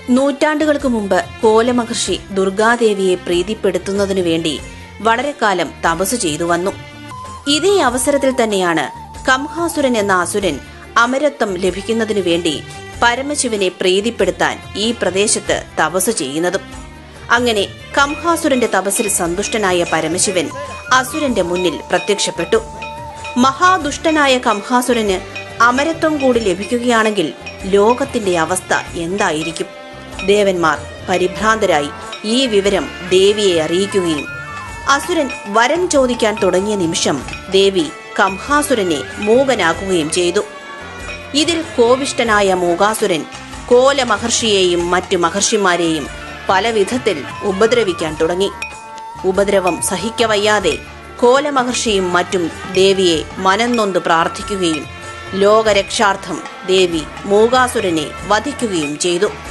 നൂറ്റാണ്ടുകൾക്ക് മുമ്പ് കോലമഹർഷി ദുർഗാദേവിയെ പ്രീതിപ്പെടുത്തുന്നതിനു വേണ്ടി വളരെ കാലം തപസ് ചെയ്തു വന്നു. ഇതേ അവസരത്തിൽ തന്നെയാണ് കംഹാസുരൻ എന്ന അസുരൻ അമരത്വം ലഭിക്കുന്നതിനു വേണ്ടി പരമശിവനെ പ്രീതിപ്പെടുത്താൻ ഈ പ്രദേശത്ത് തപസ് ചെയ്യുന്നതും. അങ്ങനെ കംഹാസുരന്റെ തപസ്സിൽ സന്തുഷ്ടനായ പരമശിവൻ അസുരന്റെ മുന്നിൽ പ്രത്യക്ഷപ്പെട്ടു. മഹാദുഷ്ടനായ കംഹാസുരന് അമരത്വം കൂടി ലഭിക്കുകയാണെങ്കിൽ ലോകത്തിന്റെ അവസ്ഥ എന്തായിരിക്കും? ദേവന്മാർ പരിഭ്രാന്തരായി ഈ വിവരം ദേവിയെ അറിയിക്കുകയും അസുരൻ വരം ചോദിക്കാൻ തുടങ്ങിയ നിമിഷം ദേവി കംഹാസുരനെ മൂകനാക്കുകയും ചെയ്തു. ഇതിൽ കോപിഷ്ഠനായ മൂകാസുരൻ കോലമഹർഷിയെയും മറ്റു മഹർഷിമാരെയും പല വിധത്തിൽ ഉപദ്രവിക്കാൻ തുടങ്ങി. ഉപദ്രവം സഹിക്കവയ്യാതെ കോലമഹർഷിയും മറ്റും ദേവിയെ മനംനൊന്ത് പ്രാർത്ഥിക്കുകയും ലോകരക്ഷാർത്ഥം ദേവി മൂകാസുരനെ വധിക്കുകയും ചെയ്തു.